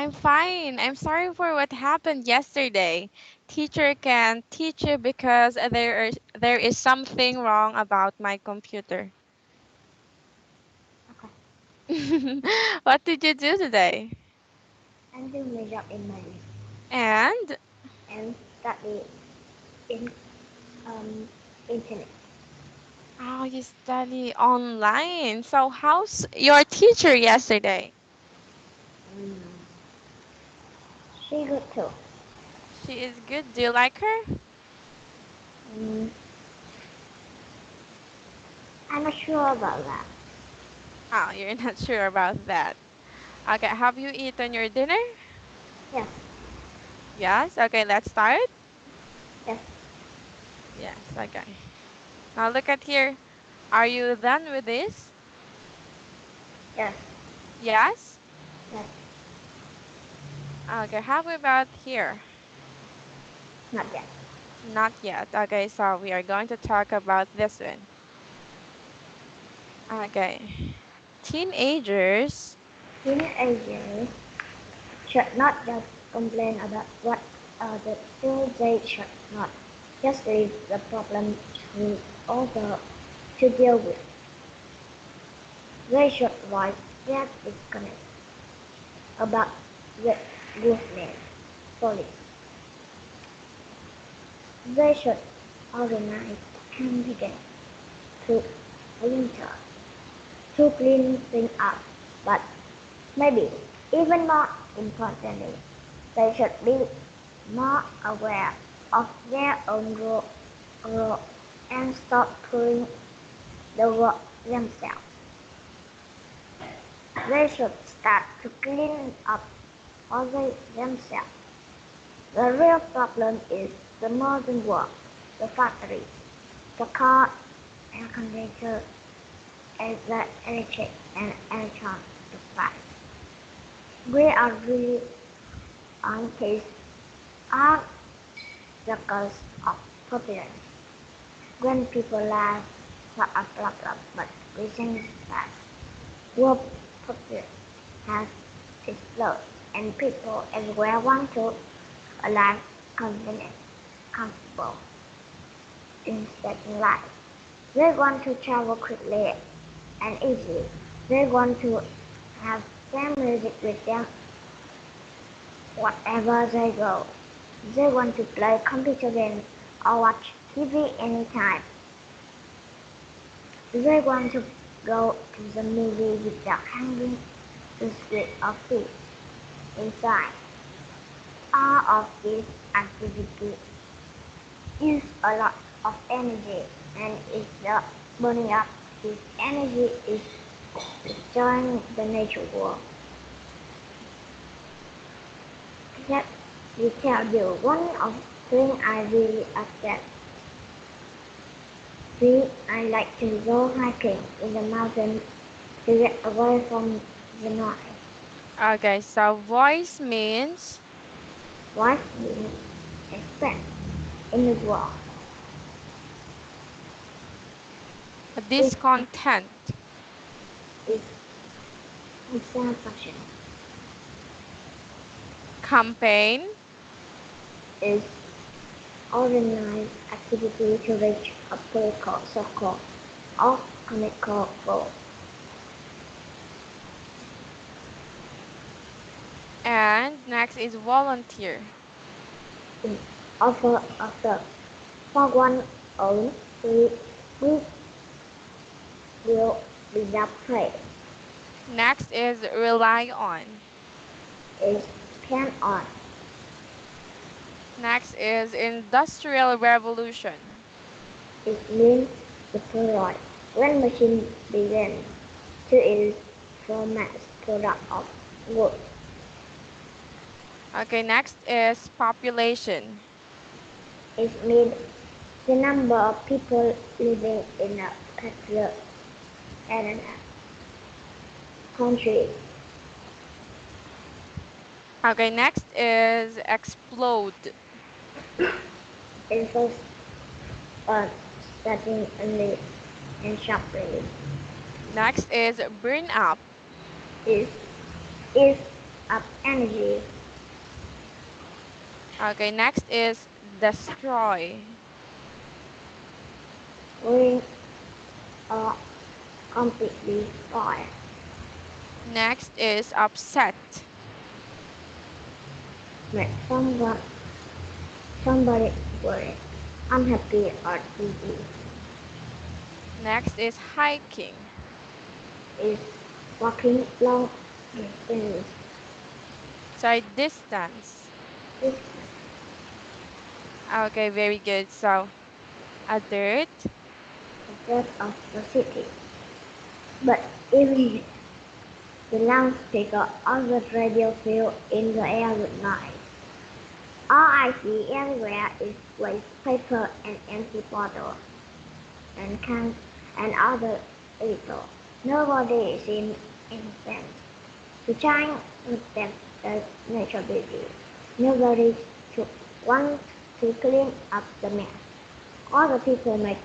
I'm fine. I'm sorry for what happened yesterday. Teacher can't teach you because there is something wrong about my computer. Okay. What did you do today? I'm doing my job in Mình And and study in internet. oh, you study online. So how's your teacher yesterday? Mm. She good too. She is good. Do you like her? Mm. I'm not sure about that. Oh, you're not sure about that. Okay, have you eaten your dinner? Yes, Yes. Okay, let's start. yes, Yes. Okay. Now look at here. Are you done with this? yes, Yes? yes. Okay, how about here? Not yet. Not yet. Okay, so we are going to talk about this one. Okay. Teenagers. Teenagers should not just complain about what others do. They should not just leave the problem to others to deal with. They should voice their discontent about the government policy. They should organize campaigns to volunteer to clean things up, but maybe even more importantly, they should be more aware of their own role and stop doing the work themselves. They should start to clean up all themselves. The real problem is the modern world, the factories, the car and condenser, and the electric and electron device. We are really on case are the cause of popularity. When people laugh for a problem, but reason that world popularity has exploded and people everywhere want to alive convenient, comfortable, instead in life. They want to travel quickly and easily. They want to have their music with them wherever they go. They want to play computer games or watch TV anytime. They want to go to the movie without having to split or feet inside. All of these activities use a lot of energy, and if the burning up this energy is destroying the nature world. Let me tell you one of the things I really upset. I like to go hiking in the mountains to get away from the noise. Okay, so voice means What we expect in the world is, discontent. is dissatisfaction, Campaign. is organized activity to reach a political circle or chemical goal. And next is volunteer. In offer a service for one's own free will without pay Next is rely on. is depend on. Next is industrial revolution. It means the period when machines began to use for mass product of goods. Okay, next is population. It means the number of people living in a particular area, country. Okay, next is explode. It first starting only and sharply. Next is burn up. Is is up energy. Okay, next is destroy. Ruin or completely spoil. Next is upset. Make somebody worried, unhappy or dizzy. Next is hiking. Is walking long distance. Sorry, distance. This Okay, very good. So, alert. is that of the city. But even the loudspeaker on the radio fill in the air with noise. All I see everywhere is waste paper and empty bottles and cans and other little. Nobody seems innocent to try with them as nature beauty. Nobody should want to clean up the mess. All the people make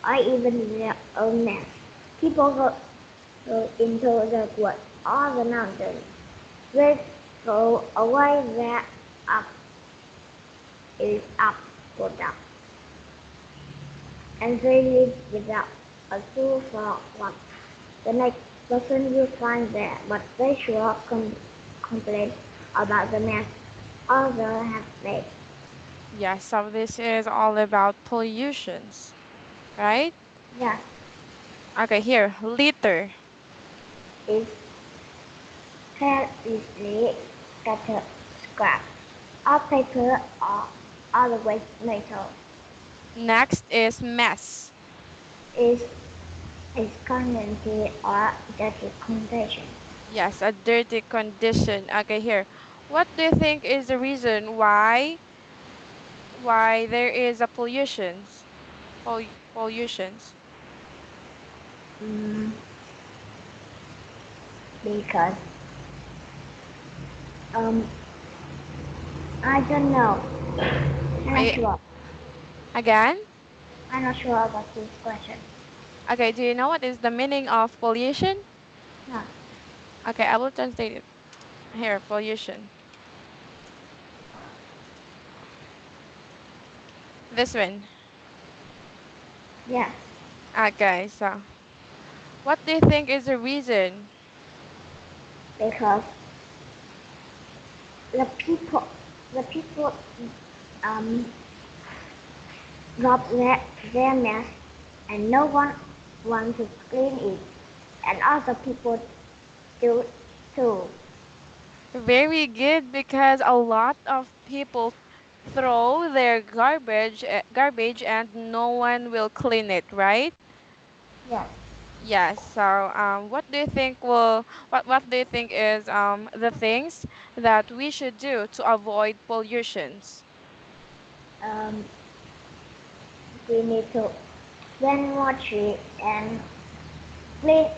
or even their own mess. People go into the woods or the mountains. They throw away their up is up or down. And they live without a clue for what the next person will find there, but they sure complain about the mess others have made. Yeah, so this is all about pollutions, right? Yes, Okay, here, litter. is carelessly scattered scrap or paper or other waste metal. Next is mess. Is currently or dirty condition. Yes, a dirty condition. Okay, here. What do you think is the reason why there is a pollutions? Mm, because um I don't know. I'm not I, sure. again? I'm not sure about this question. Okay, do you know what is the meaning of pollution? No. Okay, I will translate it. Here, pollution. This one. Yes, Okay, so what do you think is the reason? because the people the people um drop their mess and no one wants to clean it and other people do too. Very good because a lot of people throw their garbage and no one will clean it, right? Yes. Yes. So, what do you think what do you think is the things that we should do to avoid pollutions? Um, we need to plant more trees and clean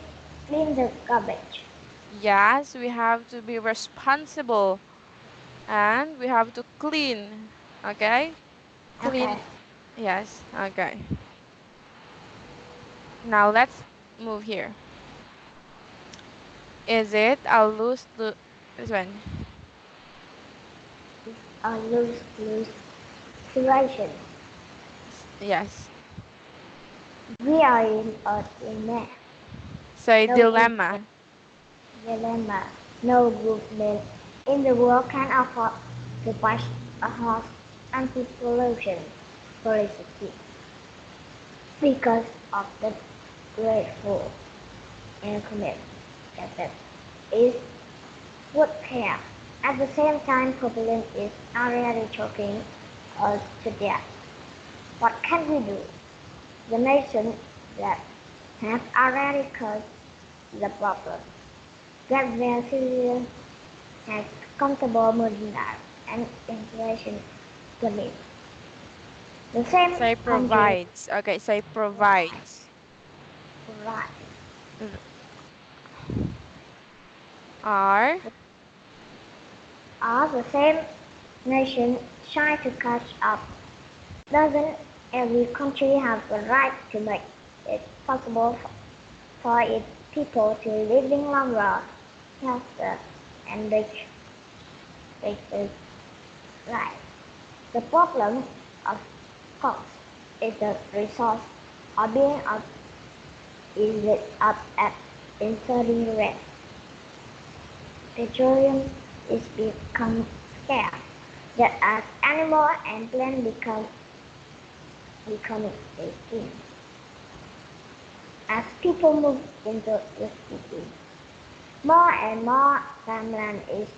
clean the garbage. Yes, we have to be responsible and we have to clean. Okay? Okay. Clean. Yes. Okay. Now let's move here. Is it a this one? A lose-lose situation. Yes. We are in a dilemma. So a No good dilemma. dilemma. No good man in the world can afford to buy a horse anti-pollution policy because of the grateful increment that is would care. At the same time, population is already choking us to death. What can we do? The nations that have already caused the problem get their citizens have comfortable merchandise and inflation limits. The same Say countries provides. Okay, say provides. provide Th- Are are the same nation trying to catch up. Doesn't every country have the right to make it possible for its people to living longer, healthier, and rich? it is right. The problem, of course, is the resource or being up is it up at inserting rest. Petroleum is become scarce, just as animal and plant becoming extinct. As people move into the city, more and more farmland is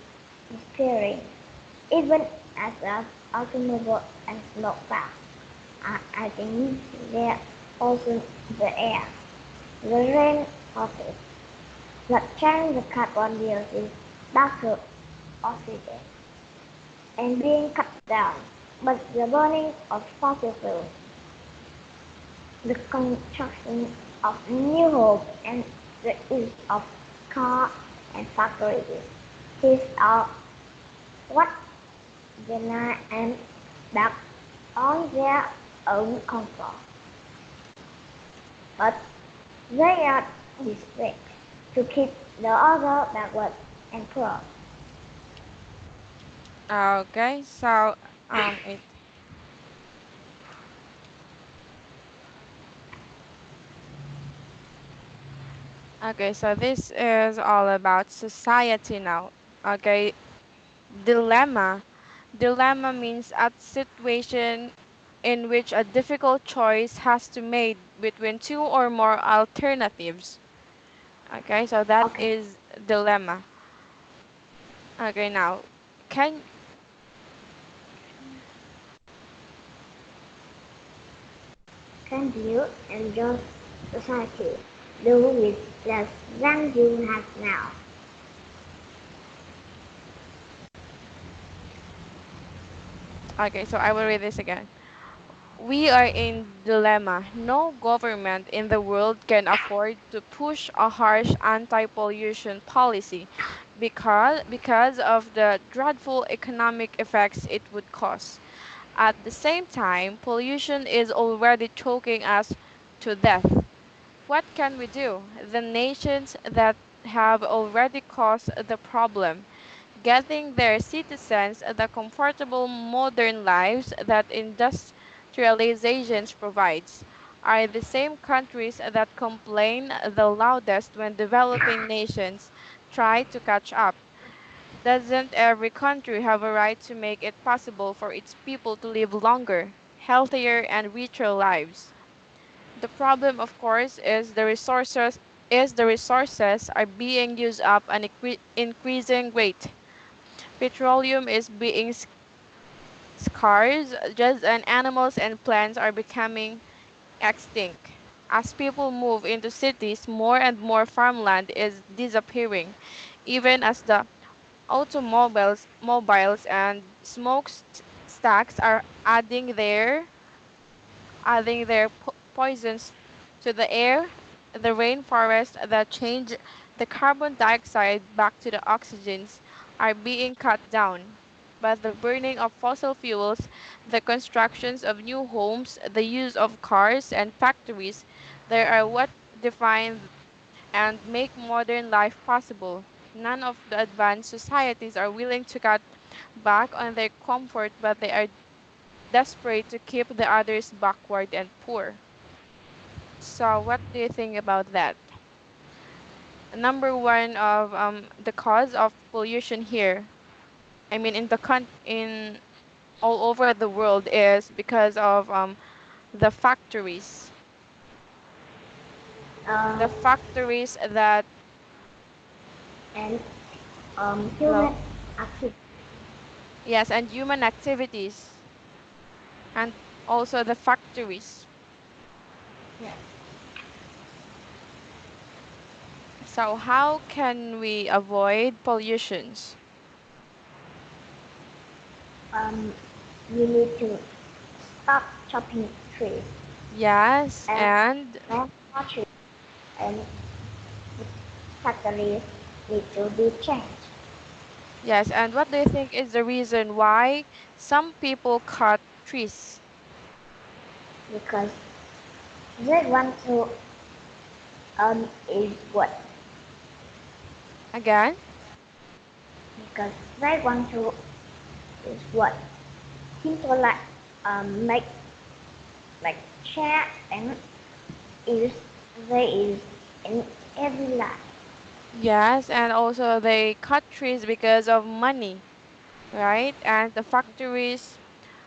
disappearing, even as the automobile and smoke bags are adding their ozone to the air. The rain forces that change the carbon dioxide back to oxygen and being cut down, but the burning of fossil fuels, the construction of new homes, and the use of cars and factories, these are what deny and back on their own comfort. But they are displayed to keep the other backward and poor. Okay, so it okay, so this is all about society now. Okay, dilemma. Dilemma means a situation in which a difficult choice has to be made between two or more alternatives. Okay, so that Okay, is dilemma. Okay, now can can you enjoy society do with less than you have now? okay, so I will read this again. We are in dilemma. No government in the world can afford to push a harsh anti-pollution policy because of the dreadful economic effects it would cause. At the same time, pollution is already choking us to death. What can we do? The nations that have already caused the problem, getting their citizens the comfortable modern lives that industrialization provides, are the same countries that complain the loudest when developing nations try to catch up. Doesn't every country have a right to make it possible for its people to live longer, healthier, and richer lives? The problem, of course, is the resources are being used up at an increasing rate. Petroleum is being scarce, just as animals and plants are becoming extinct. As people move into cities, more and more farmland is disappearing, even as the mobiles and smokestacks are adding their poisons to the air. The rainforests that change the carbon dioxide back to the oxygens are being cut down. But the burning of fossil fuels, the constructions of new homes, the use of cars and factories, they are what define and make modern life possible. None of the advanced societies are willing to cut back on their comfort, but they are desperate to keep the others backward and poor. So, what do you think about that? Number one of the cause of pollution here, I mean in all over the world, is because of the factories. Uh, The factories that and human hello, activity. yes, and human activities, and also the factories. Yes. So, how can we avoid pollutions? Um, we need to stop chopping trees Yes, and and plant more trees, and factories need to be changed yes, and what do you think is the reason why some people cut trees? because they want to is what Again? because they want to is what people make like chat and is there is in every life. Yes, and also they cut trees because of money, right? And the factories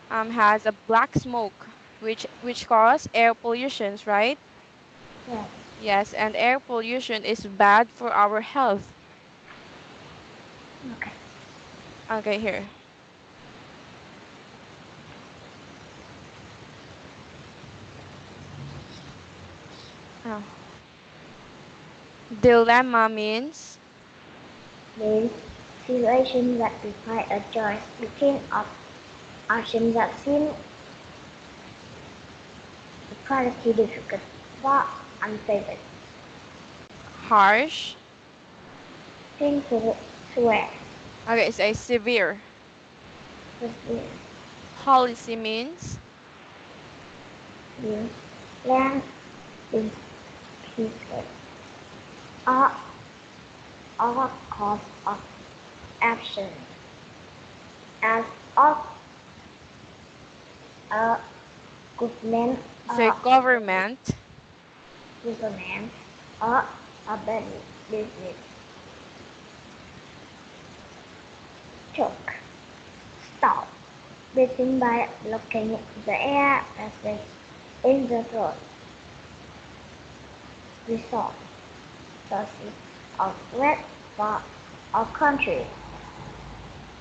has a black smoke, which cause air pollutions, right? Yes. Yes, and air pollution is bad for our health. Okay. Okay, here. Oh. Dilemma means Means situations that require a choice between options that seem pretty difficult but unfavorable. harsh. Thing to swear. Okay, say severe. This Policy means means land is peaceful. Or or cause of action as of a government say government. government or a business took. Stop breathing by blocking the air passage in the throat. Result sources of wet for our country.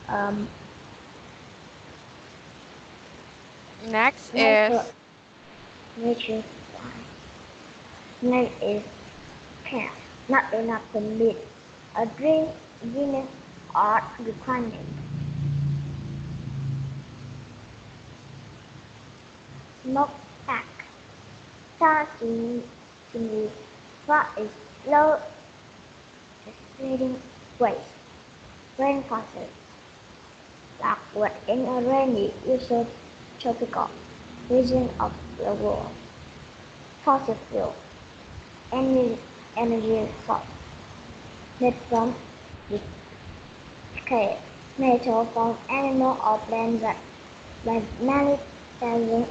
Um, Next nature, is nature fine. Next is path, not enough to meet a dream or requirement. Smoke pack, starting to me what is low spreading waste. Rain causes backward in a rainy, usually tropical region of the world. Fossil fuel, any energy source made from decayed metal from animal or plant that by many thousand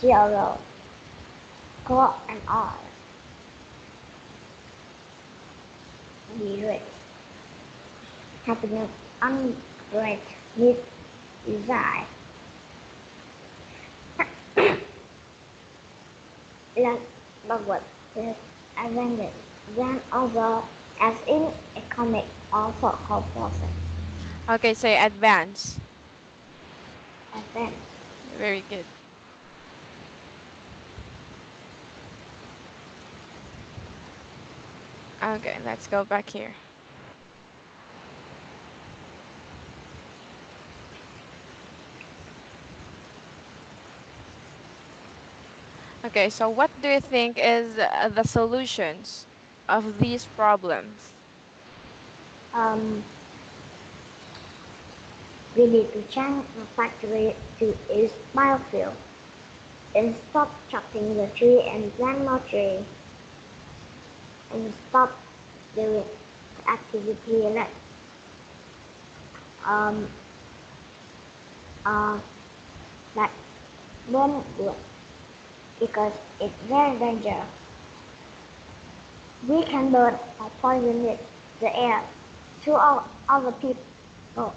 GRO, coal and oil, the happiness, ungreat, need, desire, like backward, with advantage, than over as in economic or social process. okay, say advance. Advantage. Very good. Okay, let's go back here. Okay, so what do you think is the solutions of these problems? Um, we need to change the factory to use biofuel and stop chopping the tree and plant more tree and stop doing activity um, uh, like burn wood because it's very dangerous. We can burn or poison the air to all other people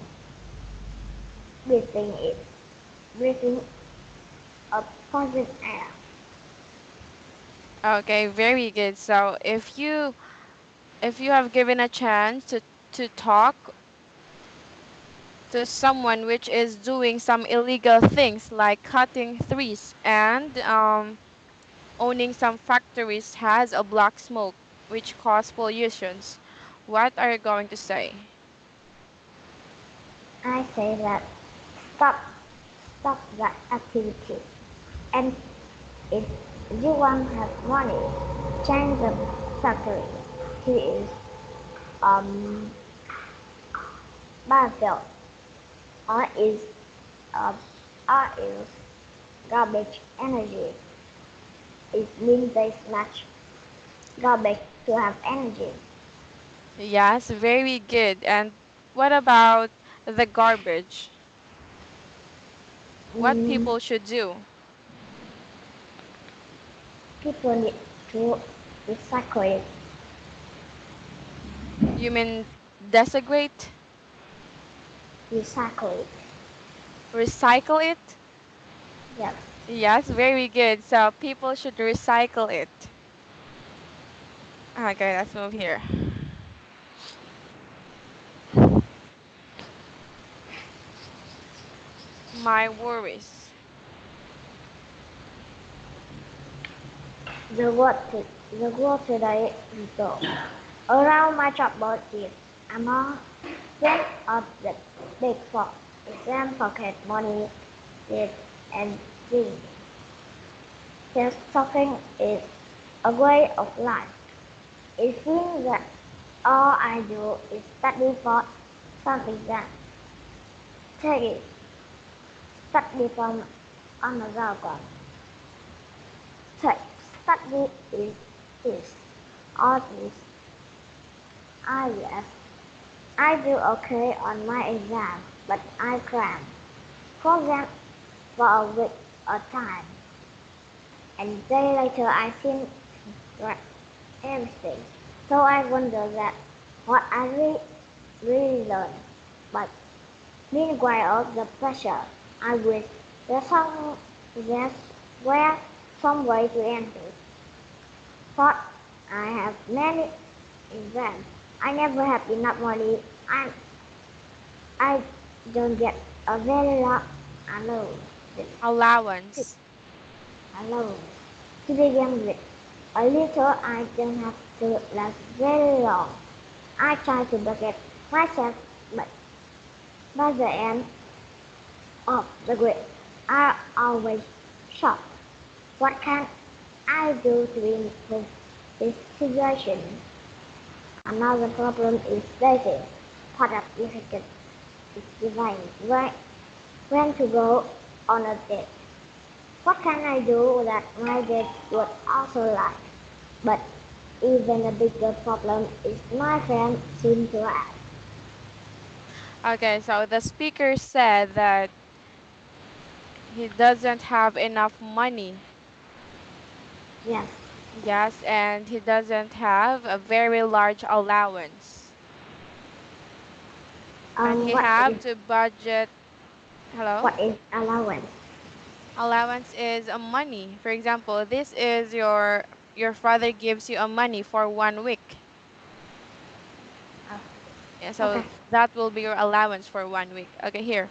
breathing it, breathing a poison air. Okay, very good. So if you have given a chance to talk to someone which is doing some illegal things like cutting trees and owning some factories has a black smoke which cause pollutions, what are you going to say? I say that stop, stop that activity. And if you want to have money, change the factory to use um, biofuel or is uh, or use garbage energy. It means there's much garbage to have energy. Yes, very good. And what about the garbage? What Mm, people should do? people need to recycle it. You mean desecrate? Recycle it. Recycle it? Yes. Yes, very good. So people should recycle it. Okay, let's move here. My worries. The word, the word today is go. Around my chalkboard is among them of the big four. Exam, pocket money, debt, and drink. Self talking is a way of life. It seems that all I do is study for some exam. Take it, study from another one. Take study is this, all this. Yes, I do okay on my exam, but I cram. For them for a week or time, and day later I seem to write everything. So I wonder that what I really learned. But meanwhile, the pressure, I wish there's were some way to end it. But I have many exams. I never have enough money. I don't get a very lot alone. Allowance. Alone. To begin with, a little I don't have to last very long. I try to budget myself, but by the end of the week, I always shocked. What can I do to improve this situation? Another problem is dating. Part of difficult is dividing when to go on a date. What can I do that my date would also like? But even a bigger problem is my friend seem to have. Okay, so the speaker said that he doesn't have enough money. Yes. Yes, and he doesn't have a very large allowance. And he What have is to budget. Hello? allowance? Allowance is a money. For example, this is your father gives you a money for 1 week. Oh, Yeah, okay. so that will be your allowance for 1 week. Okay, here.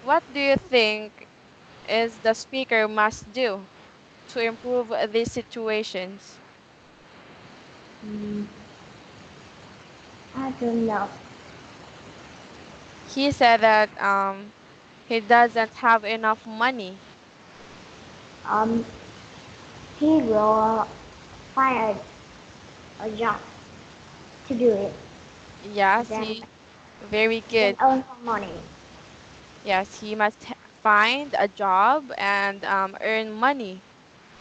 What do you think is the speaker must do to improve these situations? Mm, I don't know. He said that he doesn't have enough money. Um, he will find a job to do it, Yes, then he very then good. earn some money. Yes, he must find a job and earn money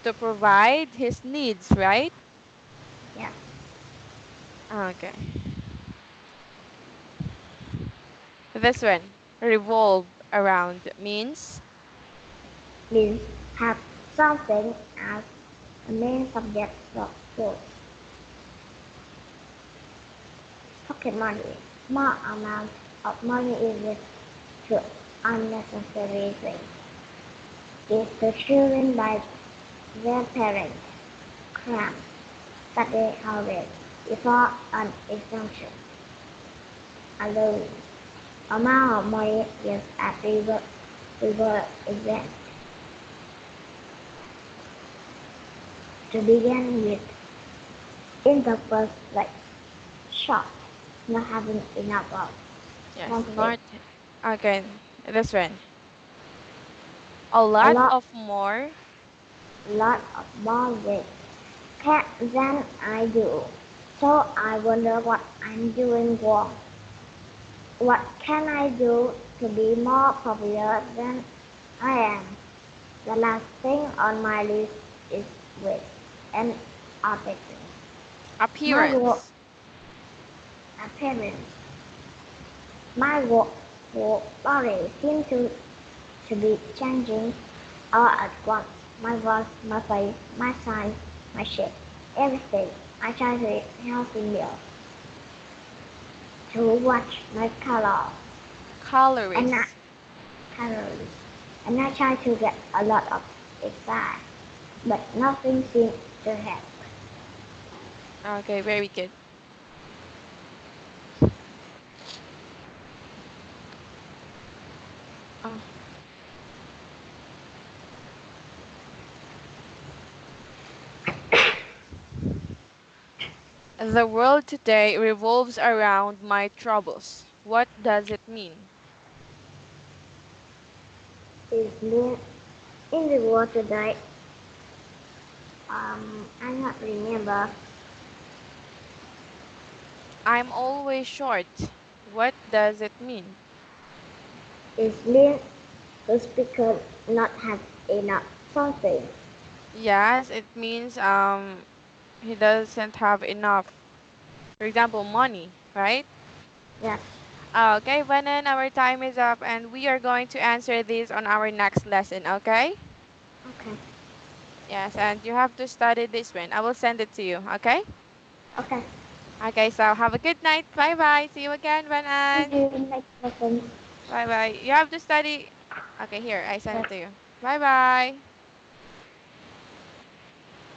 to provide his needs, right? Yeah, Okay. This one, revolve around means means have something as a main subject of course. Pocket money. Small amount of money is to unnecessary things. If the children by their parents cram study habits before an exemption alone. Amount of money is at river exam. To begin with, in the first place, shock, not having enough of yes, something. not okay. This one, a A lot lot, of more. lot of more ways than I do. So I wonder what I'm doing wrong. What can I do to be more popular than I am? The last thing on my list is weight and appearance. My work Appearance. appearance. My work body seems to to be changing all at once. My voice, my face, my size, my shape, everything. I try to eat healthy meal, to watch my and I, Calories. calories, and I try to get a lot of exercise, but nothing seems to help. Okay, very good. Oh. The world today revolves around my troubles. What does it mean? Is there in the world today? I not remember. I'm always short. What does it mean? Is there the speaker not have enough something? Yes, it means he doesn't have enough. For example, money, right? Yes. Okay, Venon, our time is up and we are going to answer this on our next lesson, okay? Okay. Yes, and you have to study this one. I will send it to you, okay? Okay. Okay, so have a good night. Bye bye. See you again, See Venon. you next lesson. Bye bye. You have to study. Okay, here, I send it to you. Bye bye.